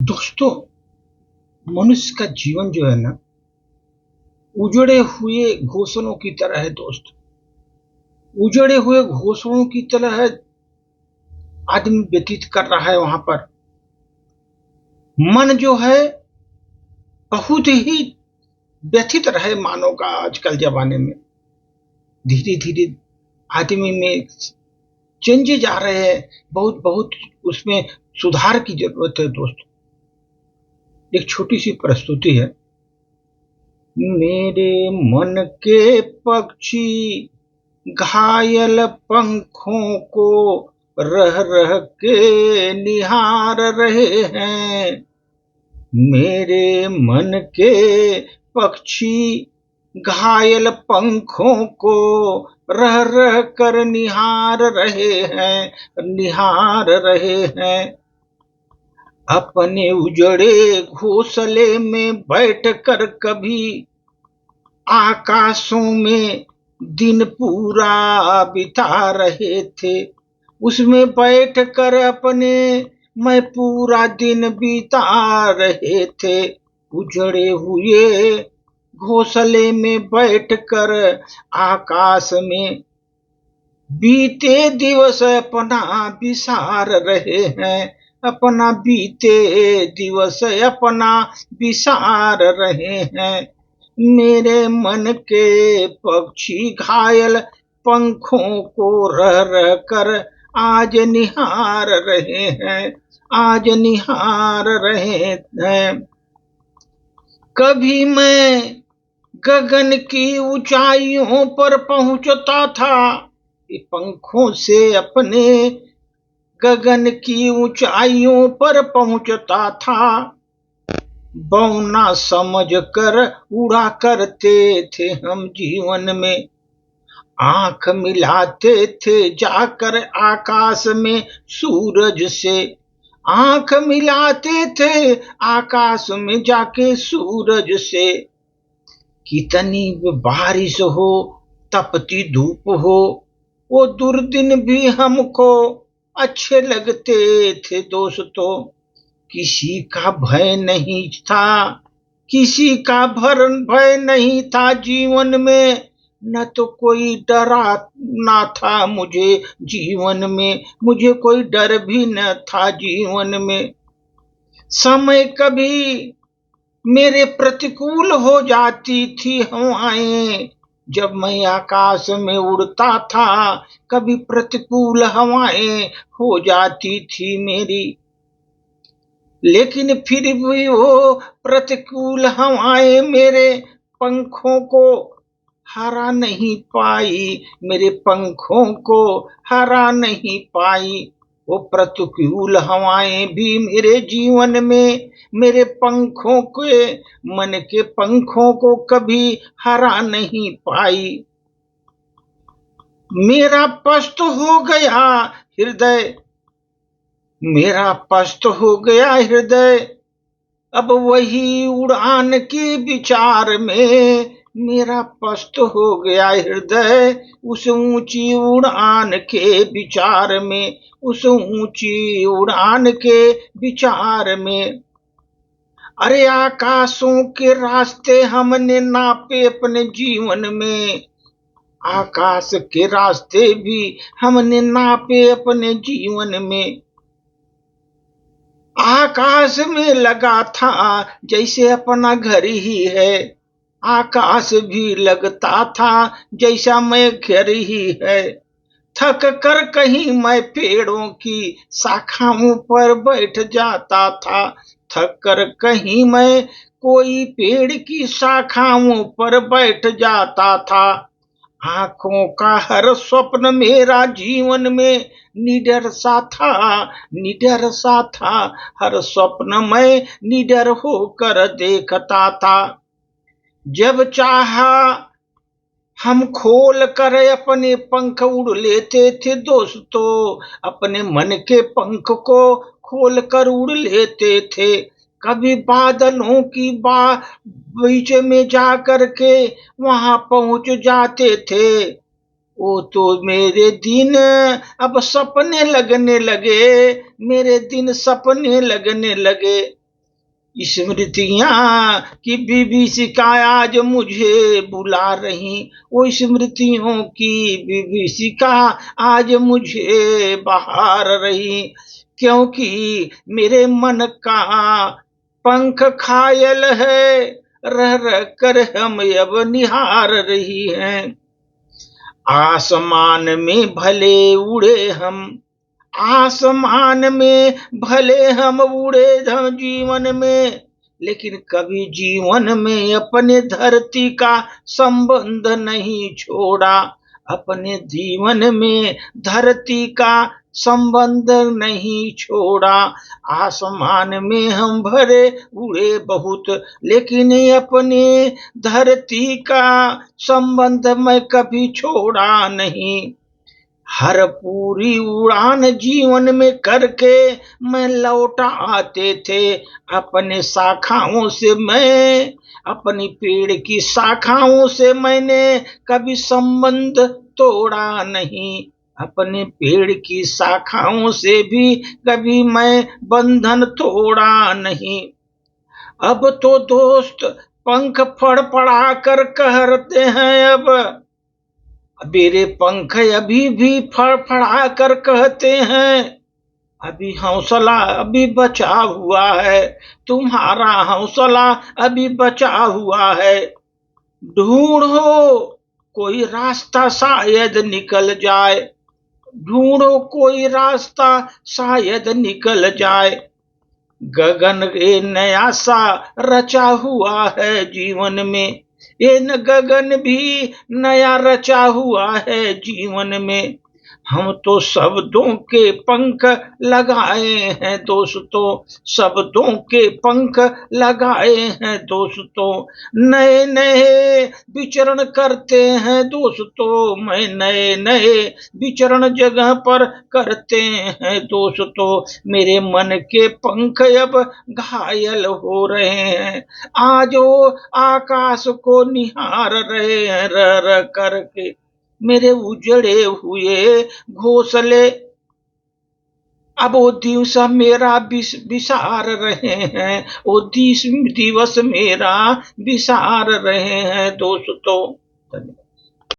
दोस्तों, मनुष्य का जीवन जो है ना, उजड़े हुए घोंसलों की तरह है दोस्त। उजड़े हुए घोंसलों की तरह आदमी व्यतीत कर रहा है वहां पर। मन जो है बहुत ही व्यथित रहे मानव का आजकल जमाने में। धीरे धीरे आदमी में चेंजेज आ रहे हैं। बहुत बहुत उसमें सुधार की जरूरत है दोस्त। एक छोटी सी प्रस्तुति है। मेरे मन के पक्षी घायल पंखों को रह रह के निहार रहे हैं। मेरे मन के पक्षी घायल पंखों को रह रह कर निहार रहे हैं, निहार रहे हैं। अपने उजड़े घोंसले में बैठकर कभी आकाशों में दिन पूरा बिता रहे थे। उसमें बैठकर अपने मैं पूरा दिन बिता रहे थे। उजड़े हुए घोंसले में बैठकर आकाश में बीते दिवस अपना बिसार रहे हैं। अपना बीते दिवस अपना बिसार रहे हैं। मेरे मन के पक्षी घायल पंखों को रह रह कर आज निहार रहे हैं, आज निहार रहे हैं। कभी मैं गगन की ऊंचाइयों पर पहुंचता था, ये पंखों से अपने गगन की ऊंचाइयों पर पहुंचता था। बौना समझ कर उड़ा करते थे हम जीवन में। आंख मिलाते थे जाकर आकाश में सूरज से। आंख मिलाते थे आकाश में जाके सूरज से। कितनी बारिश हो, तपती धूप हो, वो दुर्दिन भी हमको अच्छे लगते थे दोस्तों। किसी का भय नहीं था, किसी का भय नहीं था जीवन में। न तो कोई डरा ना था मुझे जीवन में, मुझे कोई डर भी न था जीवन में। समय कभी मेरे प्रतिकूल हो जाती थी हवाएं, जब मैं आकाश में उड़ता था। कभी प्रतिकूल हवाएं हो जाती थी मेरी, लेकिन फिर भी वो प्रतिकूल हवाएं मेरे पंखों को हरा नहीं पाई, मेरे पंखों को हरा नहीं पाई। वो प्रतिकूल हवाएं भी मेरे जीवन में मेरे पंखों के, मन के पंखों को कभी हरा नहीं पाई। मेरा पस्त हो गया हृदय, मेरा पस्त हो गया हृदय, अब वही उड़ान के विचार में। मेरा पस्त हो गया हृदय उस ऊंची उड़ान के विचार में, उस ऊंची उड़ान के विचार में। अरे आकाशों के रास्ते हमने नापे अपने जीवन में। आकाश के रास्ते भी हमने नापे अपने जीवन में। आकाश में लगा था जैसे अपना घर ही है। आकाश भी लगता था जैसा मैं घर ही है। थक कर कहीं मैं पेड़ों की शाखाओं पर बैठ जाता था। थक कर कहीं मैं कोई पेड़ की शाखाओं पर बैठ जाता था। आंखों का हर स्वप्न मेरा जीवन में निडर सा था, निडर सा था। हर स्वप्न मैं निडर होकर देखता था। जब चाहा हम खोल कर अपने पंख उड़ लेते थे दोस्तों। अपने मन के पंख को खोल कर उड़ लेते थे। कभी बादलों की बीच में जा कर के वहां पहुंच जाते थे। वो तो मेरे दिन अब सपने लगने लगे, मेरे दिन सपने लगने लगे। स्मृतियां की विभीषिका आज मुझे बुला रही, वो स्मृतियों की विभीषिका आज मुझे बहार रही, क्योंकि मेरे मन का पंख घायल है, रह रह कर हम अब निहार रही हैं। आसमान में भले उड़े हम, आसमान में भले हम उड़े हम जीवन में, लेकिन कभी जीवन में अपने धरती का संबंध नहीं छोड़ा, अपने जीवन में धरती का संबंध नहीं छोड़ा। आसमान में हम भरे उड़े बहुत, लेकिन अपने धरती का संबंध मैं कभी छोड़ा नहीं। हर पूरी उड़ान जीवन में करके मैं लौटा आते थे, अपने शाखाओं से मैं, अपनी पेड़ की शाखाओं से मैंने कभी संबंध तोड़ा नहीं, अपने पेड़ की शाखाओं से भी कभी मैं बंधन तोड़ा नहीं। अब तो दोस्त पंख फड़फड़ा कर कहते हैं, अब मेरे पंख अभी भी फड़फड़ा कर कहते हैं, अभी हौसला अभी बचा हुआ है, तुम्हारा हौसला अभी बचा हुआ है। ढूंढो कोई रास्ता शायद निकल जाए, ढूंढो कोई रास्ता शायद निकल जाए। गगन ये नया सा रचा हुआ है जीवन में, ये न गगन भी नया रचा हुआ है जीवन में। हम तो शब्दों के पंख लगाए हैं दोस्तों, शब्दों के पंख लगाए हैं दोस्तों, नए नए विचरण करते हैं दोस्तों, मैं नए नए विचरण जगह पर करते हैं दोस्तों। मेरे मन के पंख अब घायल हो रहे हैं, आज वो आकाश को निहार रहे हैं, रह रह करके मेरे उजड़े हुए घोंसले अब वो दिवस मेरा विसार रहे हैं, वो दिवस मेरा विसार रहे हैं दोस्तों।